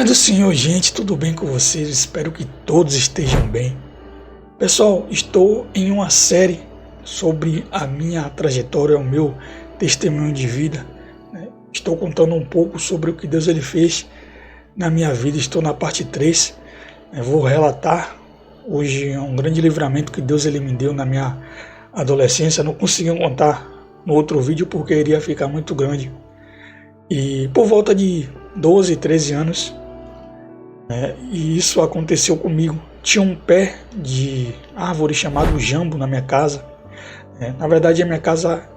Paz do Senhor, gente, tudo bem com vocês? Espero que todos estejam bem. Pessoal, estou em uma série sobre a minha trajetória, o meu testemunho de vida, né? Estou contando um pouco sobre o que Deus ele fez na minha vida. Estou na parte 3, né? Vou relatar hoje um grande livramento que Deus ele me deu na minha adolescência. Não consegui contar no outro vídeo porque iria ficar muito grande. E por volta de 12, 13 anos, e isso aconteceu comigo. Tinha um pé de árvore chamado jambo na minha casa. Na verdade, a minha casa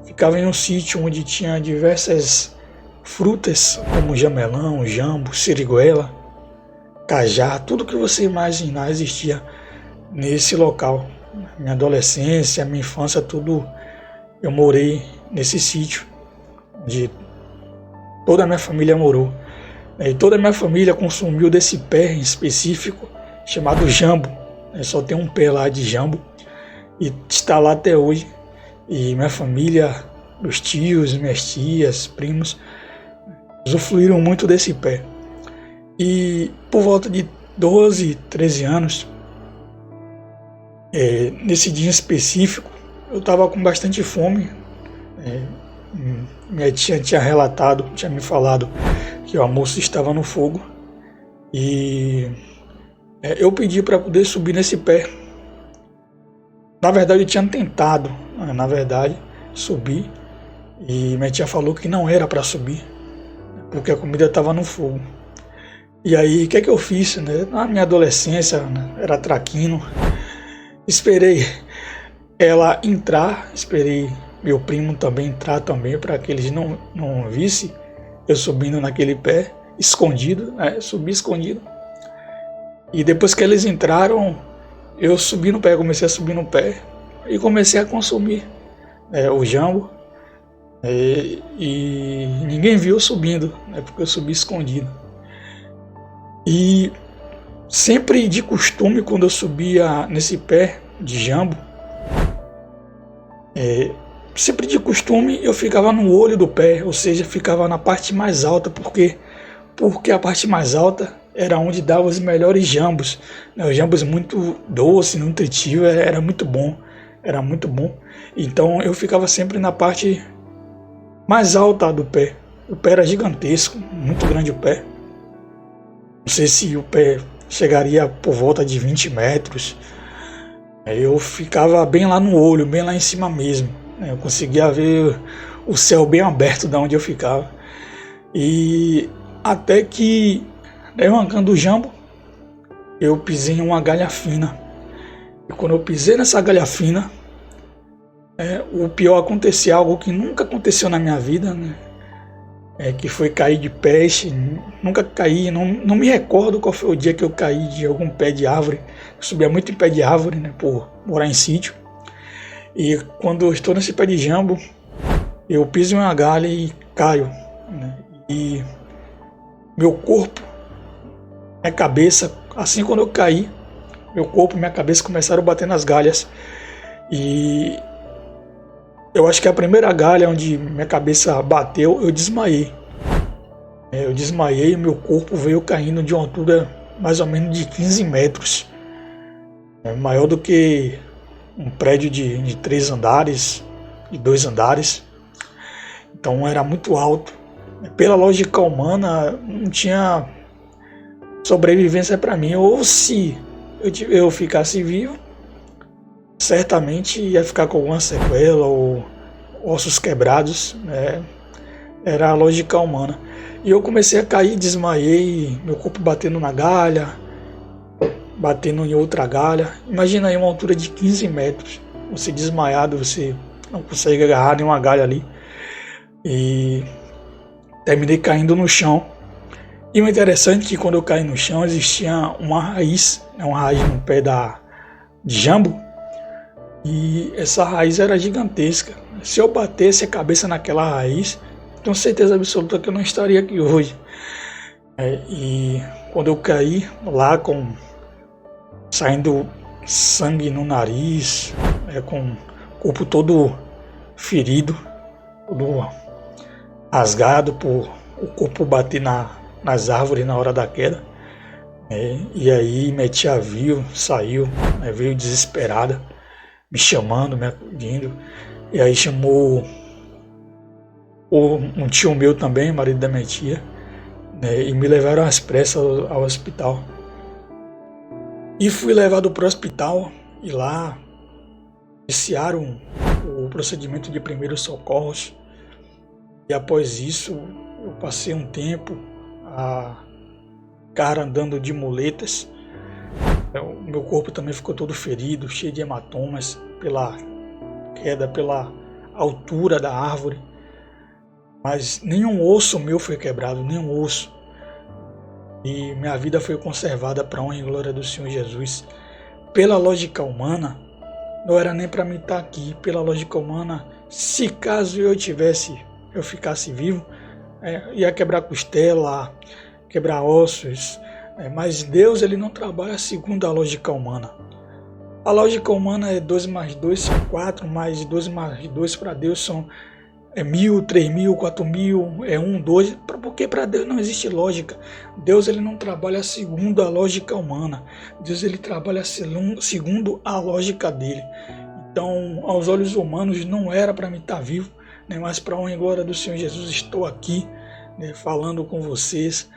ficava em um sítio onde tinha diversas frutas, como jamelão, jambo, siriguela, cajá, tudo que você imaginar existia nesse local. Minha adolescência, minha infância, tudo eu morei nesse sítio, onde toda a minha família morou. E toda a minha família consumiu desse pé em específico, chamado jambo. Só tem um pé lá de jambo e está lá até hoje. E minha família, meus tios, minhas tias, primos, usufruíram muito desse pé. E por volta de 12, 13 anos, nesse dia específico, eu estava com bastante fome. Minha tia tinha relatado, tinha me falado que o almoço estava no fogo e eu pedi para poder subir nesse pé. Na verdade, eu tinha tentado, subir, e minha tia falou que não era para subir porque a comida estava no fogo. E aí, o que é que eu fiz? Na minha adolescência, era traquino, esperei ela entrar, esperei meu primo também entrar também, para que eles não vissem eu subindo naquele pé, escondido, subi escondido. E depois que eles entraram, eu subi no pé, comecei a subir no pé e comecei a consumir o jambo. E ninguém viu eu subindo, porque eu subi escondido. E sempre de costume, quando eu subia nesse pé de jambo, sempre de costume eu ficava no olho do pé, ou seja, ficava na parte mais alta, porque a parte mais alta era onde dava os melhores jambos, os jambos muito doce, nutritivo, era muito bom, Então eu ficava sempre na parte mais alta do pé. O pé era gigantesco, muito grande o pé. Não sei se o pé chegaria por volta de 20 metros. Eu ficava bem lá no olho, bem lá em cima mesmo. Eu conseguia ver o céu bem aberto de onde eu ficava. E até que, arrancando o jambo, eu pisei em uma galha fina. E quando eu pisei nessa galha fina, o pior aconteceu, algo que nunca aconteceu na minha vida, que foi cair de peixe. Nunca caí, não me recordo qual foi o dia que eu caí de algum pé de árvore. Eu subia muito em pé de árvore, por morar em sítio. E quando eu estou nesse pé de jambo, eu piso em uma galha e caio. E meu corpo, minha cabeça, assim quando eu caí, meu corpo e minha cabeça começaram a bater nas galhas. E eu acho que a primeira galha onde minha cabeça bateu, eu desmaiei. Eu desmaiei e meu corpo veio caindo de uma altura mais ou menos de 15 metros. Maior do que um prédio de 3 andares, de 2 andares. Então era muito alto. Pela lógica humana, não tinha sobrevivência para mim. Ou se eu ficasse vivo, certamente ia ficar com alguma sequela ou ossos quebrados. Era a lógica humana. E eu comecei a cair, desmaiei, meu corpo batendo na galha, batendo em outra galha. Imagina aí uma altura de 15 metros. Você desmaiado, você não consegue agarrar nenhuma galha ali. E terminei caindo no chão. E o interessante é que quando eu caí no chão existia uma raiz no pé de jambo. E essa raiz era gigantesca. Se eu batesse a cabeça naquela raiz, tenho certeza absoluta que eu não estaria aqui hoje. E quando eu caí lá saindo sangue no nariz, com o corpo todo ferido, todo rasgado por o corpo bater nas árvores na hora da queda. E aí minha tia viu, saiu, veio desesperada, me chamando, me acudindo. E aí chamou um tio meu também, marido da minha tia, e me levaram às pressas ao hospital. E fui levado para o hospital e lá iniciaram o procedimento de primeiros socorros. E após isso, eu passei um tempo a ficar andando de muletas. O meu corpo também ficou todo ferido, cheio de hematomas pela queda, pela altura da árvore. Mas nenhum osso meu foi quebrado, nenhum osso. E minha vida foi conservada para a honra e glória do Senhor Jesus. Pela lógica humana, não era nem para mim estar aqui. Pela lógica humana, se caso eu ficasse vivo, ia quebrar costela, quebrar ossos. Mas Deus, ele não trabalha segundo a lógica humana. A lógica humana é 2 mais 2 são 4, mais 2 mais 2 para Deus são 1.000, 3.000, 4.000, 1, 2, porque para Deus não existe lógica. Deus, ele não trabalha segundo a lógica humana. Deus, ele trabalha segundo a lógica dele. Então, aos olhos humanos, não era para mim estar vivo, mas para a honra e glória do Senhor Jesus, estou aqui, falando com vocês,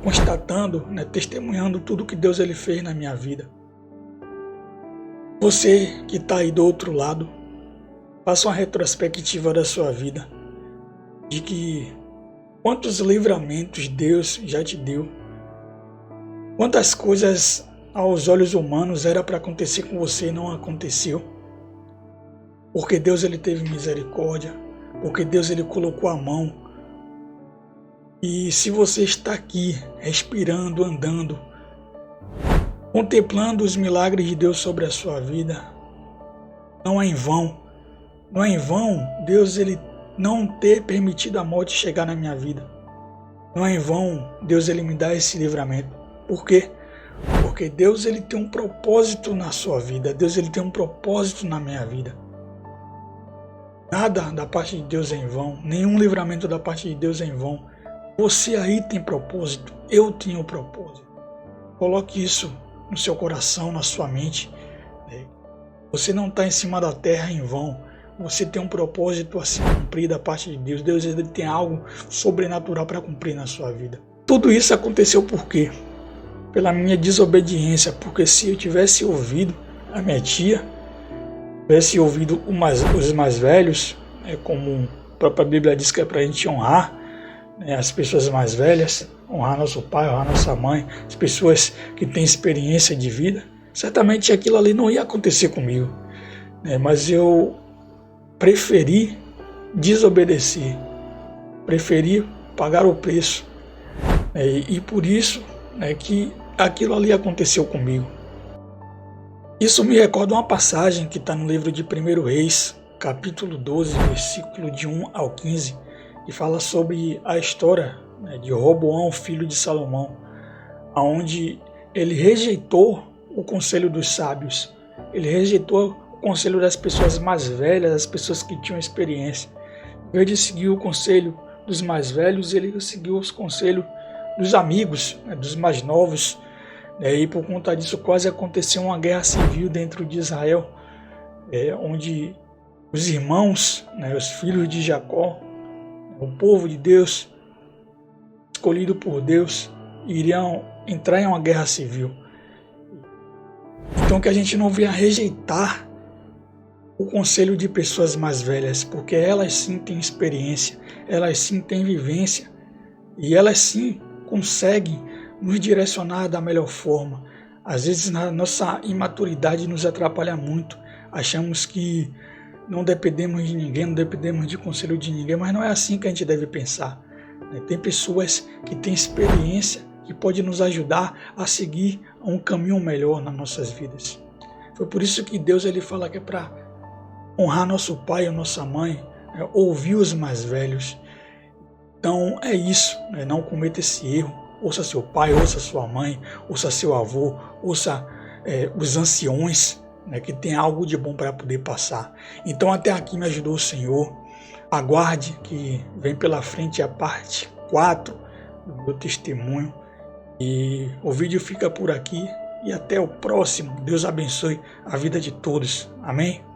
constatando, testemunhando tudo que Deus, ele fez na minha vida. Você que está aí do outro lado, faça uma retrospectiva da sua vida, de que quantos livramentos Deus já te deu, quantas coisas aos olhos humanos era para acontecer com você e não aconteceu, porque Deus, ele teve misericórdia, porque Deus, ele colocou a mão. E se você está aqui respirando, andando, contemplando os milagres de Deus sobre a sua vida, não é em vão. Não é em vão Deus, ele não ter permitido a morte chegar na minha vida. Não é em vão Deus, ele me dá esse livramento. Por quê? Porque Deus, ele tem um propósito na sua vida. Deus, ele tem um propósito na minha vida. Nada da parte de Deus é em vão. Nenhum livramento da parte de Deus é em vão. Você aí tem propósito. Eu tenho propósito. Coloque isso no seu coração, na sua mente. Você não está em cima da terra em vão. Você tem um propósito a se cumprir da parte de Deus. Deus, ele tem algo sobrenatural para cumprir na sua vida. Tudo isso aconteceu por quê? Pela minha desobediência. Porque se eu tivesse ouvido a minha tia, tivesse ouvido os mais velhos, como a própria Bíblia diz que é para a gente honrar as pessoas mais velhas, honrar nosso pai, honrar nossa mãe, as pessoas que têm experiência de vida, certamente aquilo ali não ia acontecer comigo. Mas eu preferi desobedecer, preferi pagar o preço, e por isso que aquilo ali aconteceu comigo. Isso me recorda uma passagem que está no livro de 1 Reis, capítulo 12, versículo de 1 ao 15, que fala sobre a história de Roboão, filho de Salomão, onde ele rejeitou o conselho dos sábios, ele rejeitou o conselho das pessoas mais velhas, das pessoas que tinham experiência. Em vez de seguir o conselho dos mais velhos, ele seguiu os conselhos dos amigos, dos mais novos. E por conta disso quase aconteceu uma guerra civil dentro de Israel, onde os irmãos, os filhos de Jacó, o povo de Deus, escolhido por Deus, iriam entrar em uma guerra civil. Então que a gente não venha rejeitar o conselho de pessoas mais velhas, porque elas sim têm experiência, elas sim têm vivência, e elas sim conseguem nos direcionar da melhor forma. Às vezes a nossa imaturidade nos atrapalha muito, achamos que não dependemos de ninguém, não dependemos de conselho de ninguém, mas não é assim que a gente deve pensar. Tem pessoas que têm experiência, que podem nos ajudar a seguir um caminho melhor nas nossas vidas. Foi por isso que Deus, ele fala que é para honrar nosso pai ou nossa mãe, ouvir os mais velhos. Então é isso, não cometa esse erro. Ouça seu pai, ouça sua mãe, ouça seu avô, ouça os anciões, que tem algo de bom para poder passar. Então até aqui me ajudou o Senhor. Aguarde que vem pela frente a parte 4 o meu testemunho. E o vídeo fica por aqui e até o próximo. Deus abençoe a vida de todos. Amém?